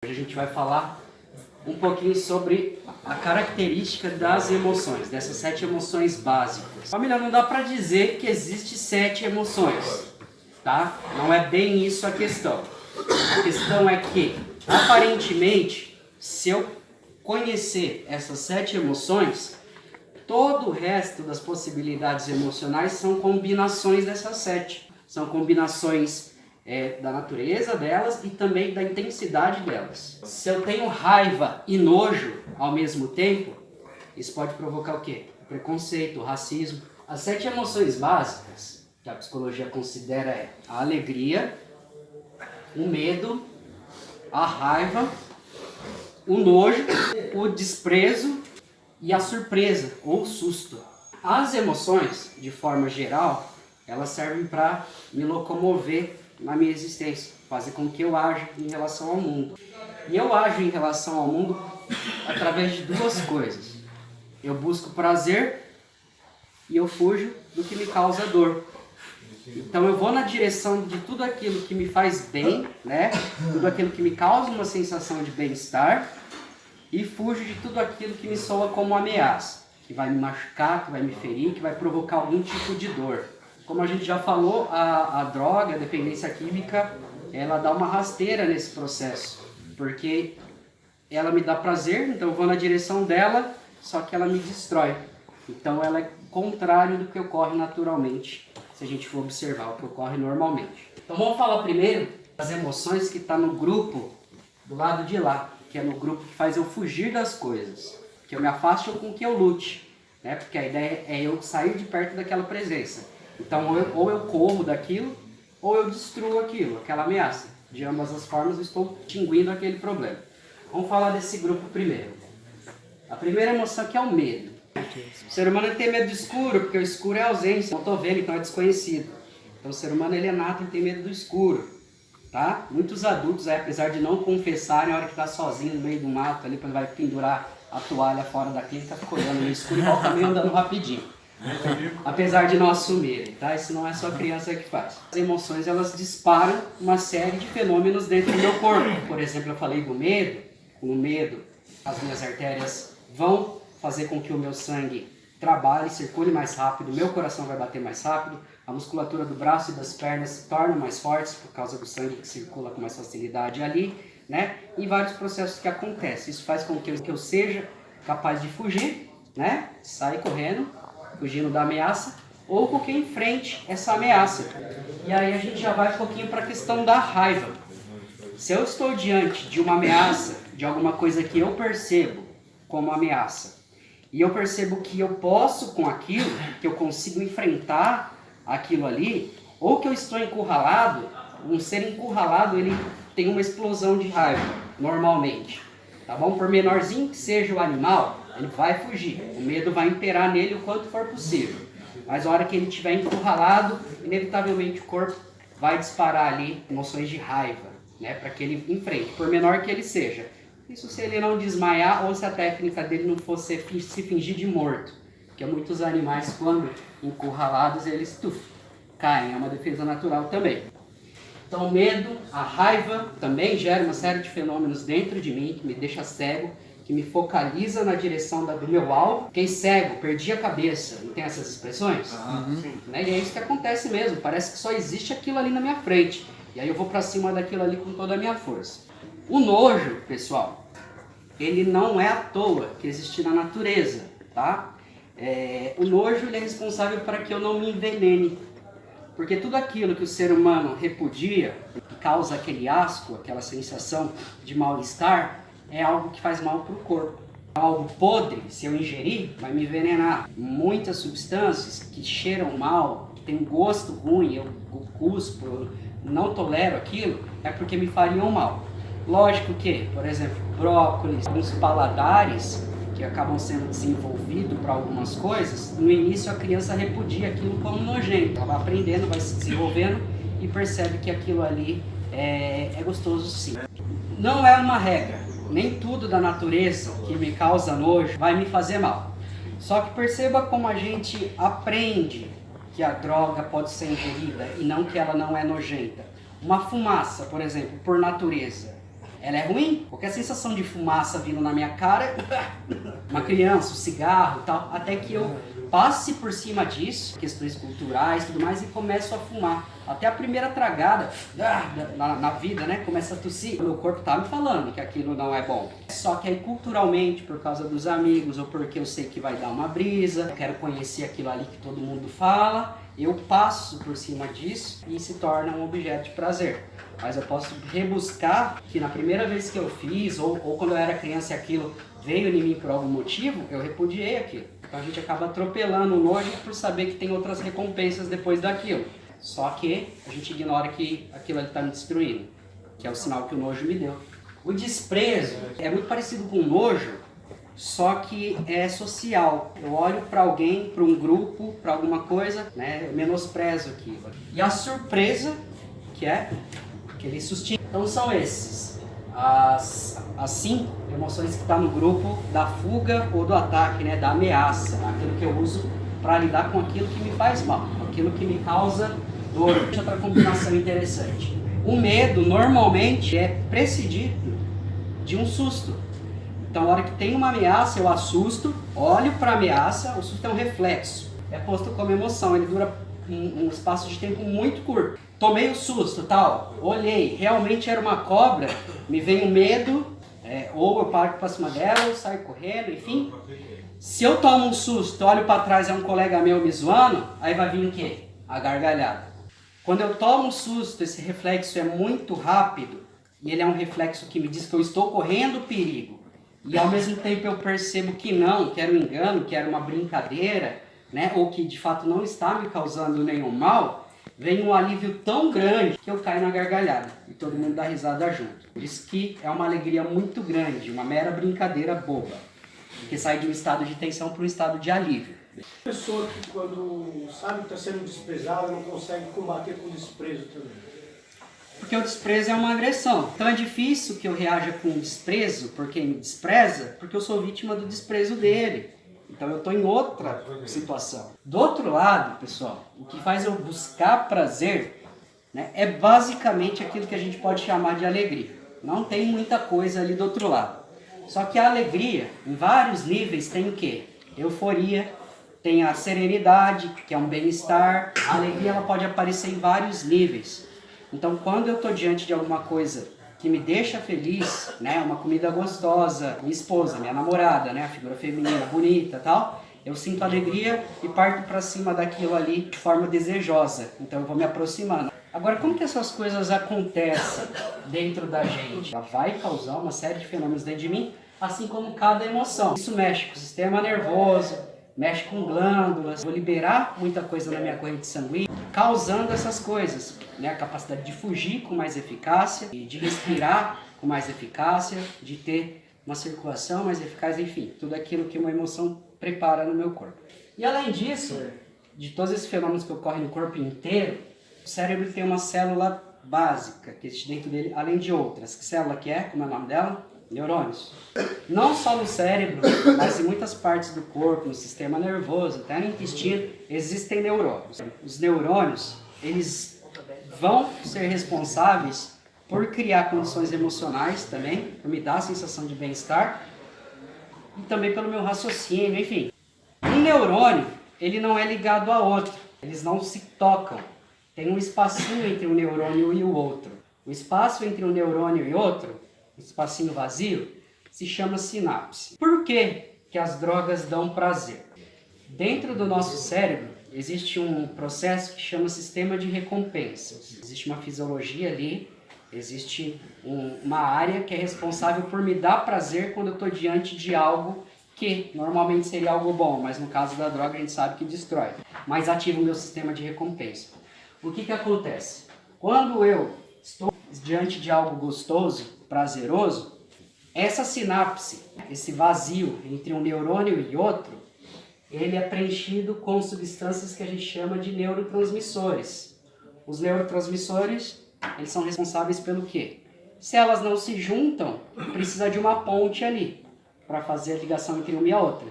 Hoje a gente vai falar um pouquinho sobre a característica das emoções, dessas 7 emoções básicas. Família, não dá para dizer que existe 7 emoções, tá? Não é bem isso a questão. A questão é que, aparentemente, se eu conhecer essas 7 emoções, todo o resto das possibilidades emocionais são combinações dessas 7. São combinações da natureza delas e também da intensidade delas. Se eu tenho raiva e nojo ao mesmo tempo, isso pode provocar o quê? Preconceito, racismo. As 7 emoções básicas que a psicologia considera é a alegria, o medo, a raiva, o nojo, o desprezo e a surpresa ou susto. As emoções, de forma geral, elas servem para me locomover na minha existência, fazer com que eu aja em relação ao mundo. E eu ajo em relação ao mundo através de 2 coisas. Eu busco prazer e eu fujo do que me causa dor. Então eu vou na direção de tudo aquilo que me faz bem, né? Tudo aquilo que me causa uma sensação de bem-estar, e fujo de tudo aquilo que me soa como ameaça, que vai me machucar, que vai me ferir, que vai provocar algum tipo de dor. Como a gente já falou, a droga, a dependência química, ela dá uma rasteira nesse processo, porque ela me dá prazer, então eu vou na direção dela, só que ela me destrói. Então ela é contrário do que ocorre naturalmente, se a gente for observar o que ocorre normalmente. Então vamos falar primeiro das emoções que está no grupo do lado de lá, que é no grupo que faz eu fugir das coisas, que eu me afaste ou com que eu lute, né? Porque a ideia é eu sair de perto daquela presença. Então ou eu corro daquilo, ou eu destruo aquilo, aquela ameaça. De ambas as formas eu estou extinguindo aquele problema. Vamos falar desse grupo primeiro. A primeira emoção que é o medo. O ser humano tem medo do escuro, porque o escuro é ausência, não estou vendo, então é desconhecido. Então o ser humano ele é nato, ele tem medo do escuro. Tá? Muitos adultos, apesar de não confessarem, a hora que está sozinho no meio do mato, ali, quando vai pendurar a toalha fora da clínica, fica olhando no escuro e volta meio andando rapidinho. Apesar de não assumirem, tá? Isso não é só a criança que faz. As emoções, elas disparam uma série de fenômenos dentro do meu corpo. Por exemplo, eu falei do medo. No medo, as minhas artérias vão fazer com que o meu sangue trabalhe, circule mais rápido, meu coração vai bater mais rápido, a musculatura do braço e das pernas se tornam mais fortes por causa do sangue que circula com mais facilidade ali, né? E vários processos que acontecem. Isso faz com que eu seja capaz de fugir, né? Sair correndo, fugindo da ameaça, ou com que enfrente essa ameaça. E aí a gente já vai um pouquinho para a questão da raiva. Se eu estou diante de uma ameaça, de alguma coisa que eu percebo como ameaça, e eu percebo que eu posso com aquilo, que eu consigo enfrentar aquilo ali, ou que eu estou encurralado, um ser encurralado, ele tem uma explosão de raiva, normalmente. Tá bom? Por menorzinho que seja o animal, ele vai fugir. O medo vai imperar nele o quanto for possível. Mas a hora que ele estiver encurralado, inevitavelmente o corpo vai disparar ali emoções de raiva, né? Para que ele enfrente, por menor que ele seja. Isso se ele não desmaiar ou se a técnica dele não fosse se fingir de morto. Porque muitos animais, quando encurralados, eles caem. É uma defesa natural também. Então o medo, a raiva também gera uma série de fenômenos dentro de mim, que me deixa cego, que me focaliza na direção do meu alvo. Fiquei cego, perdi a cabeça. Não tem essas expressões? Né? E é isso que acontece mesmo. Parece que só existe aquilo ali na minha frente. E aí eu vou para cima daquilo ali com toda a minha força. O nojo, pessoal, ele não é à toa que existe na natureza, tá? O nojo ele é responsável para que eu não me envenene. Porque tudo aquilo que o ser humano repudia, que causa aquele asco, aquela sensação de mal-estar, é algo que faz mal para o corpo. Algo podre, se eu ingerir, vai me envenenar. Muitas substâncias que cheiram mal, que têm um gosto ruim, eu cuspo, eu não tolero aquilo, é porque me fariam mal. Lógico que, por exemplo, brócolis, alguns paladares que acabam sendo desenvolvidos para algumas coisas, no início a criança repudia aquilo como nojento. Ela vai aprendendo, vai se desenvolvendo e percebe que aquilo ali é gostoso sim. Não é uma regra, nem tudo da natureza que me causa nojo vai me fazer mal. Só que perceba como a gente aprende que a droga pode ser ingerida e não que ela não é nojenta. Uma fumaça, por exemplo, por natureza, ela é ruim. Qualquer sensação de fumaça vindo na minha cara, uma criança, um cigarro e tal, até que eu passe por cima disso, questões culturais e tudo mais, e começo a fumar. Até a primeira tragada na vida, né, começa a tossir. O meu corpo tá me falando que aquilo não é bom. Só que aí culturalmente, por causa dos amigos, ou porque eu sei que vai dar uma brisa, eu quero conhecer aquilo ali que todo mundo fala, eu passo por cima disso e se torna um objeto de prazer. Mas eu posso rebuscar que na primeira vez que eu fiz, ou quando eu era criança e aquilo veio em mim por algum motivo, eu repudiei aquilo. Então a gente acaba atropelando o nojo por saber que tem outras recompensas depois daquilo. Só que a gente ignora que aquilo ali está me destruindo, que é o sinal que o nojo me deu. O desprezo é muito parecido com o nojo, só que é social. Eu olho para alguém, para um grupo, para alguma coisa, né, eu menosprezo aquilo. E a surpresa, que é aquele sustinho. Então são esses, as 5 emoções que estão no grupo da fuga ou do ataque, né, da ameaça, aquilo que eu uso para lidar com aquilo que me faz mal, aquilo que me causa dor. Outra combinação interessante. O medo normalmente é precedido de um susto. Então, na hora que tem uma ameaça, eu assusto, olho para a ameaça, o susto é um reflexo. É posto como emoção, ele dura um espaço de tempo muito curto. Tomei o susto, tal, olhei, realmente era uma cobra, me vem o medo, ou eu paro para cima dela, ou saio correndo, enfim. Se eu tomo um susto, olho para trás, é um colega meu me zoando, aí vai vir o quê? A gargalhada. Quando eu tomo um susto, esse reflexo é muito rápido, e ele é um reflexo que me diz que eu estou correndo perigo. E ao mesmo tempo eu percebo que não, que era um engano, que era uma brincadeira, né? Ou que de fato não está me causando nenhum mal, vem um alívio tão grande que eu caio na gargalhada e todo mundo dá risada junto. Por isso que é uma alegria muito grande, uma mera brincadeira boba, que sai de um estado de tensão para um estado de alívio. A pessoa que quando sabe que está sendo desprezada não consegue combater com desprezo também. Porque o desprezo é uma agressão. Então é difícil que eu reaja com desprezo por quem me despreza, porque eu sou vítima do desprezo dele. Então eu estou em outra situação. Do outro lado, pessoal, o que faz eu buscar prazer, né, é basicamente aquilo que a gente pode chamar de alegria. Não tem muita coisa ali do outro lado. Só que a alegria, em vários níveis, tem o quê? Euforia, tem a serenidade, que é um bem-estar. A alegria ela pode aparecer em vários níveis. Então, quando eu estou diante de alguma coisa que me deixa feliz, né, uma comida gostosa, minha esposa, minha namorada, né, a figura feminina bonita e tal, eu sinto alegria e parto para cima daquilo ali de forma desejosa. Então, eu vou me aproximando. Agora, como que essas coisas acontecem dentro da gente? Ela vai causar uma série de fenômenos dentro de mim, assim como cada emoção. Isso mexe com o sistema nervoso, mexe com glândulas, vou liberar muita coisa na minha corrente sanguínea, causando essas coisas, né? A capacidade de fugir com mais eficácia, de respirar com mais eficácia, de ter uma circulação mais eficaz, enfim, tudo aquilo que uma emoção prepara no meu corpo. E além disso, de todos esses fenômenos que ocorrem no corpo inteiro, o cérebro tem uma célula básica que existe dentro dele, além de outras. Que célula que é? Como é o nome dela? Neurônios. Não só no cérebro, mas em muitas partes do corpo, no sistema nervoso, até no intestino, existem neurônios. Os neurônios, eles vão ser responsáveis por criar condições emocionais também, por me dar a sensação de bem-estar, e também pelo meu raciocínio, enfim. Um neurônio, ele não é ligado a outro, eles não se tocam. Tem um espacinho entre um neurônio e o outro. O espaço entre um neurônio e outro, espacinho vazio, se chama sinapse. Por que que as drogas dão prazer? Dentro do nosso cérebro existe um processo que chama sistema de recompensas. Existe uma fisiologia ali, existe uma área que é responsável por me dar prazer quando eu estou diante de algo que normalmente seria algo bom, mas no caso da droga a gente sabe que destrói, mas ativa o meu sistema de recompensa. O que acontece? Quando eu estou diante de algo gostoso, prazeroso, essa sinapse, esse vazio entre um neurônio e outro, ele é preenchido com substâncias que a gente chama de neurotransmissores. Os neurotransmissores, eles são responsáveis pelo quê? Se elas não se juntam, precisa de uma ponte ali, para fazer a ligação entre uma e a outra.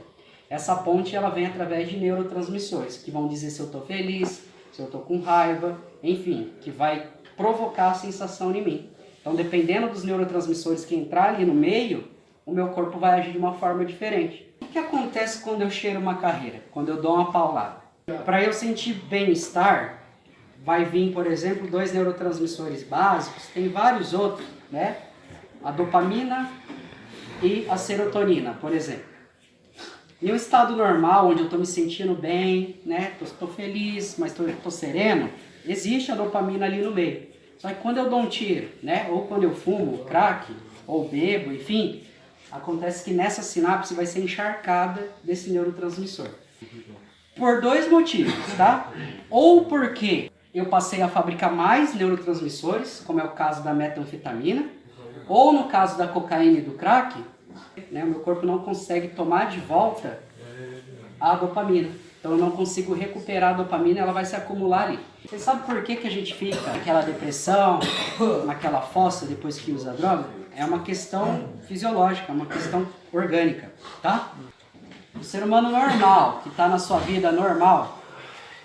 Essa ponte, ela vem através de neurotransmissores, que vão dizer se eu estou feliz, se eu estou com raiva, enfim, que vai provocar a sensação em mim. Então, dependendo dos neurotransmissores que entrar ali no meio, o meu corpo vai agir de uma forma diferente. O que acontece quando eu cheiro uma carreira? Quando eu dou uma paulada? Para eu sentir bem-estar, vai vir, por exemplo, 2 neurotransmissores básicos, tem vários outros, né? A dopamina e a serotonina, por exemplo. Em um estado normal, onde eu estou me sentindo bem, né? Estou feliz, mas estou sereno, existe a dopamina ali no meio. Só que quando eu dou um tiro, né? Ou quando eu fumo crack, ou bebo, enfim, acontece que nessa sinapse vai ser encharcada desse neurotransmissor. Por 2 motivos, tá? Ou porque eu passei a fabricar mais neurotransmissores, como é o caso da metanfetamina, ou no caso da cocaína e do crack, né, o meu corpo não consegue tomar de volta a dopamina. Então eu não consigo recuperar a dopamina, ela vai se acumular ali. Você sabe por que a gente fica naquela depressão, naquela fossa depois que usa droga? É uma questão fisiológica, é uma questão orgânica, tá? O ser humano normal, que está na sua vida normal,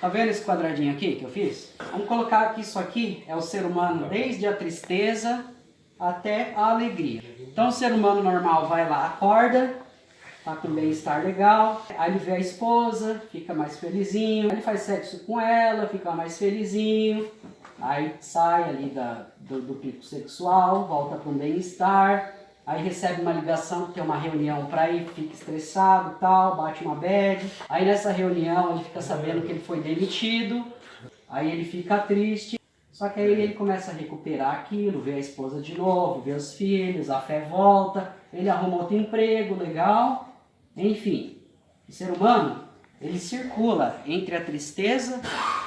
tá vendo esse quadradinho aqui que eu fiz? Vamos colocar que isso aqui é o ser humano desde a tristeza até a alegria. Então o ser humano normal vai lá, acorda, tá com bem-estar legal, aí ele vê a esposa, fica mais felizinho, aí ele faz sexo com ela, fica mais felizinho, aí sai ali do pico sexual, volta para um bem-estar, aí recebe uma ligação, tem uma reunião para ir, fica estressado e tal, bate uma bad, aí nessa reunião ele fica sabendo que ele foi demitido, aí ele fica triste, só que aí ele começa a recuperar aquilo, vê a esposa de novo, vê os filhos, a fé volta, ele arruma outro emprego legal, enfim, o ser humano, ele circula entre a tristeza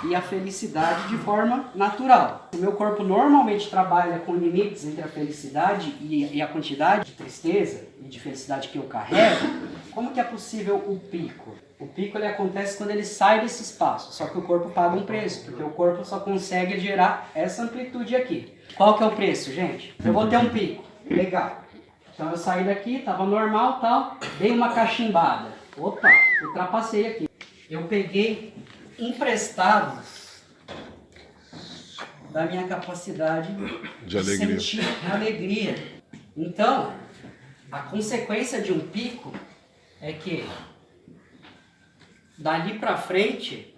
e a felicidade de forma natural. O meu corpo normalmente trabalha com limites entre a felicidade e a quantidade de tristeza e de felicidade que eu carrego. Como que é possível o pico? O pico ele acontece quando ele sai desse espaço, só que o corpo paga um preço, porque o corpo só consegue gerar essa amplitude aqui. Qual que é o preço, gente? Eu vou ter um pico, legal. Então eu saí daqui, estava normal, tal, dei uma cachimbada. Opa, ultrapassei aqui. Eu peguei emprestado da minha capacidade de sentir alegria. Então, a consequência de um pico é que dali para frente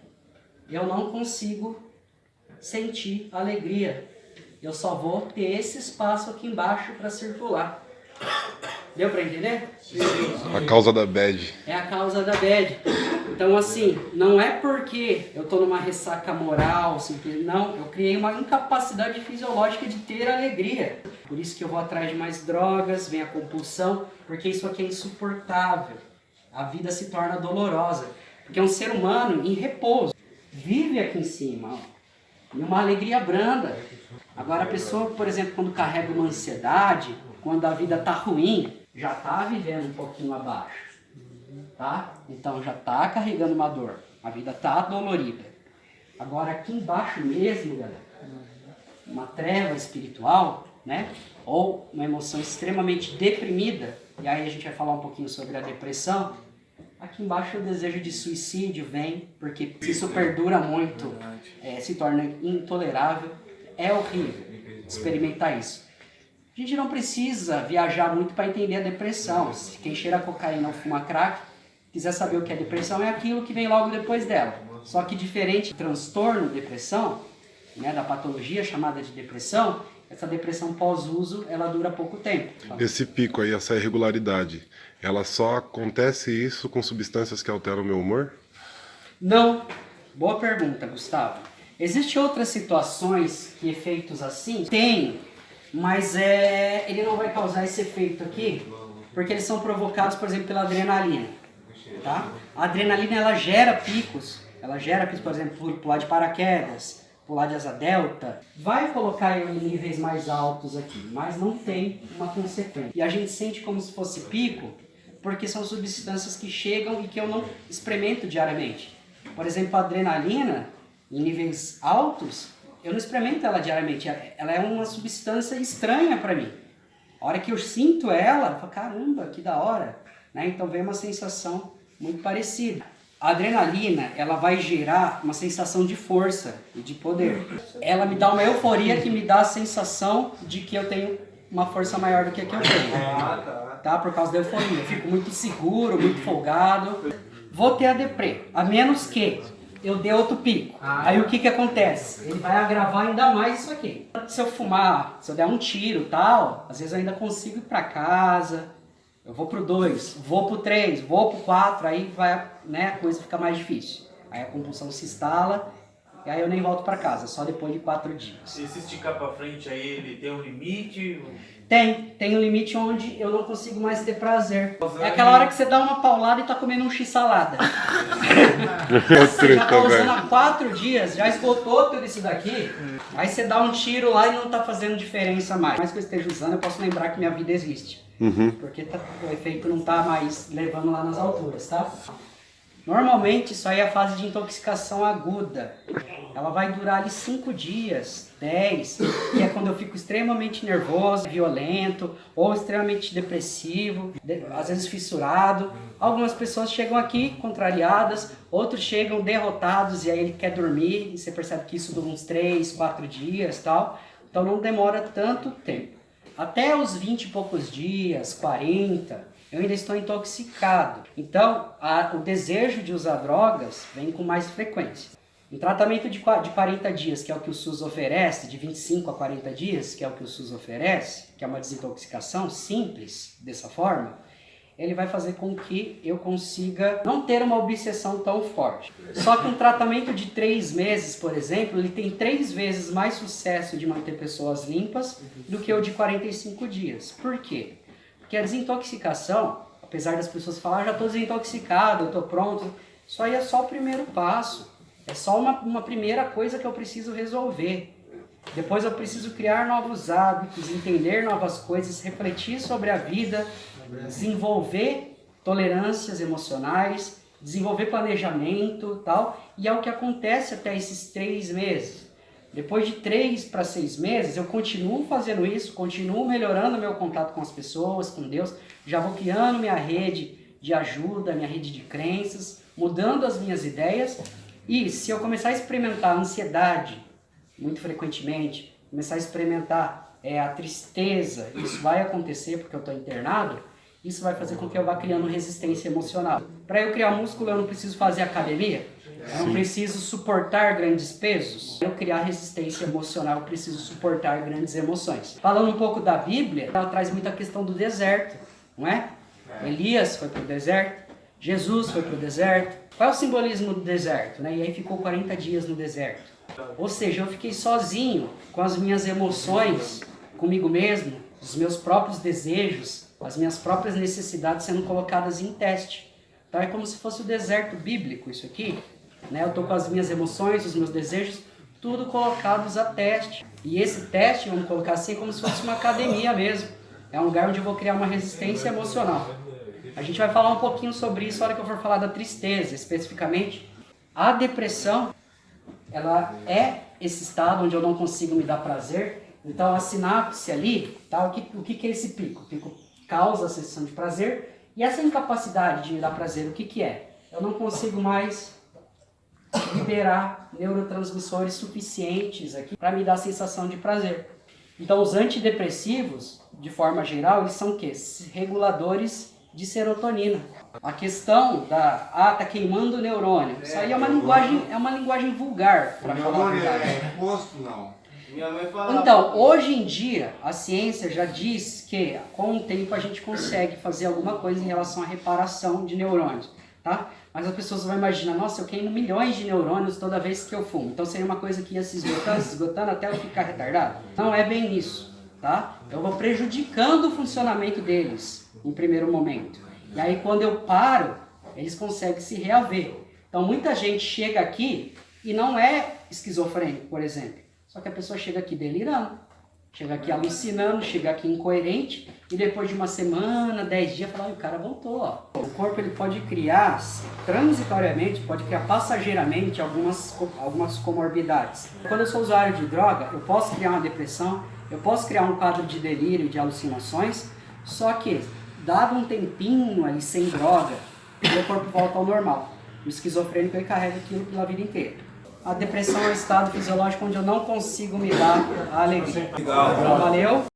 eu não consigo sentir alegria. Eu só vou ter esse espaço aqui embaixo para circular. Deu para entender? A causa da bad. É a causa da bad. Então, assim, não é porque eu estou numa ressaca moral, simples, não. Eu criei uma incapacidade fisiológica de ter alegria. Por isso que eu vou atrás de mais drogas, vem a compulsão, porque isso aqui é insuportável. A vida se torna dolorosa. Porque é um ser humano em repouso. Vive aqui em cima, ó, em uma alegria branda. Agora, a pessoa, por exemplo, quando carrega uma ansiedade, quando a vida está ruim, já está vivendo um pouquinho abaixo, tá? Então já está carregando uma dor, a vida está dolorida. Agora aqui embaixo mesmo, galera, uma treva espiritual, né? Ou uma emoção extremamente deprimida, e aí a gente vai falar um pouquinho sobre a depressão. Aqui embaixo o desejo de suicídio vem, porque se isso perdura muito, se torna intolerável, é horrível experimentar isso. A gente não precisa viajar muito para entender a depressão. Se quem cheira cocaína ou fuma crack, quiser saber o que é depressão, é aquilo que vem logo depois dela. Só que diferente do transtorno, depressão, né, da patologia chamada de depressão, essa depressão pós-uso, ela dura pouco tempo. Esse pico aí, essa irregularidade, ela só acontece isso com substâncias que alteram o meu humor? Não. Boa pergunta, Gustavo. Existem outras situações que efeitos assim? Tem. Mas ele não vai causar esse efeito aqui, porque eles são provocados, por exemplo, pela adrenalina, tá? A adrenalina, ela gera picos, por exemplo, pular de paraquedas, pular de asa delta, vai colocar eu em níveis mais altos aqui, mas não tem uma consequência. E a gente sente como se fosse pico, porque são substâncias que chegam e que eu não experimento diariamente. Por exemplo, a adrenalina, em níveis altos, eu não experimento ela diariamente, ela é uma substância estranha para mim. A hora que eu sinto ela, eu falo, caramba, que da hora. Né? Então vem uma sensação muito parecida. A adrenalina, ela vai gerar uma sensação de força e de poder. Ela me dá uma euforia que me dá a sensação de que eu tenho uma força maior do que a que eu tenho. Tá? Por causa da euforia. Eu fico muito seguro, muito folgado. Vou ter a deprê, a menos que eu dê outro pico. Aí o que acontece? Ele vai agravar ainda mais isso aqui. Se eu fumar, se eu der um tiro e tal, às vezes eu ainda consigo ir pra casa. Eu vou pro 2, vou pro 3, vou pro 4, aí vai, né, a coisa fica mais difícil. Aí a compulsão se instala e aí eu nem volto pra casa, só depois de 4 dias. E se esticar pra frente aí, ele tem um limite? Tem um limite onde eu não consigo mais ter prazer. É aquela hora que você dá uma paulada e tá comendo um x-salada. Você já tá usando há 4 dias, já esgotou tudo isso daqui, aí você dá um tiro lá e não tá fazendo diferença mais. Mais que eu esteja usando, eu posso lembrar que minha vida existe. Porque o efeito não tá mais levando lá nas alturas, tá? Normalmente isso aí é a fase de intoxicação aguda. Ela vai durar ali 5 dias, 10, que é quando eu fico extremamente nervoso, violento, ou extremamente depressivo, às vezes fissurado. Algumas pessoas chegam aqui contrariadas, outros chegam derrotados e aí ele quer dormir, e você percebe que isso dura uns 3, 4 dias e tal. Então não demora tanto tempo. Até os 20 e poucos dias, 40, eu ainda estou intoxicado. Então, o desejo de usar drogas vem com mais frequência. Um tratamento de 40 dias, que é o que o SUS oferece, de 25 a 40 dias, que é o que o SUS oferece, que é uma desintoxicação simples, dessa forma, ele vai fazer com que eu consiga não ter uma obsessão tão forte. Só que um tratamento de 3 meses, por exemplo, ele tem 3 vezes mais sucesso de manter pessoas limpas do que o de 45 dias. Por quê? Porque a desintoxicação, apesar das pessoas falarem, já estou desintoxicado, eu estou pronto, isso aí é só o primeiro passo. É só uma primeira coisa que eu preciso resolver. Depois eu preciso criar novos hábitos, entender novas coisas, refletir sobre a vida, desenvolver tolerâncias emocionais, desenvolver planejamento, tal. E é o que acontece até esses 3 meses. Depois de 3 para 6 meses, eu continuo fazendo isso, continuo melhorando meu contato com as pessoas, com Deus, já vou criando minha rede de ajuda, minha rede de crenças, mudando as minhas ideias. E se eu começar a experimentar a ansiedade muito frequentemente, começar a experimentar a tristeza, isso vai acontecer porque eu estou internado, isso vai fazer com que eu vá criando resistência emocional. Para eu criar músculo, eu não preciso fazer academia, eu não preciso suportar grandes pesos. Para eu criar resistência emocional, eu preciso suportar grandes emoções. Falando um pouco da Bíblia, ela traz muita questão do deserto, não é? Elias foi para o deserto, Jesus foi para o deserto. Qual é o simbolismo do deserto? Né? E aí ficou 40 dias no deserto. Ou seja, eu fiquei sozinho com as minhas emoções, comigo mesmo, os meus próprios desejos, as minhas próprias necessidades sendo colocadas em teste. Então é como se fosse o deserto bíblico isso aqui. Né? Eu estou com as minhas emoções, os meus desejos, tudo colocados a teste. E esse teste, vamos colocar assim, é como se fosse uma academia mesmo. É um lugar onde eu vou criar uma resistência emocional. A gente vai falar um pouquinho sobre isso na hora que eu for falar da tristeza, especificamente. A depressão, ela é esse estado onde eu não consigo me dar prazer. Então a sinapse ali, tá? O que é esse pico? O pico causa a sensação de prazer. E essa incapacidade de me dar prazer, o que é? Eu não consigo mais liberar neurotransmissores suficientes aqui para me dar a sensação de prazer. Então os antidepressivos, de forma geral, eles são o quê? Reguladores de serotonina. A questão da tá queimando o neurônio. Isso aí é uma linguagem vulgar, para falar a verdade. Não. Minha mãe fala. Então, hoje em dia, a ciência já diz que com o tempo a gente consegue fazer alguma coisa em relação à reparação de neurônios, tá? Mas as pessoas vão imaginar, nossa, eu queimo milhões de neurônios toda vez que eu fumo. Então seria uma coisa que ia se esgotando até eu ficar retardado. Não é bem isso, tá? Eu vou prejudicando o funcionamento deles em primeiro momento. E aí quando eu paro, eles conseguem se reaver. Então muita gente chega aqui e não é esquizofrênico, por exemplo. Só que a pessoa chega aqui delirando, chega aqui alucinando, chega aqui incoerente e depois de uma semana, 10 dias, fala, o cara voltou. Ó. O corpo ele pode criar transitoriamente, pode criar passageiramente algumas comorbidades. Quando eu sou usuário de droga, eu posso criar uma depressão, eu posso criar um quadro de delírio, de alucinações, só que dado um tempinho ali sem droga, meu corpo volta ao normal. O esquizofrênico ele carrega aquilo pela vida inteira. A depressão é um estado fisiológico onde eu não consigo me dar a alegria. Legal. Então, valeu?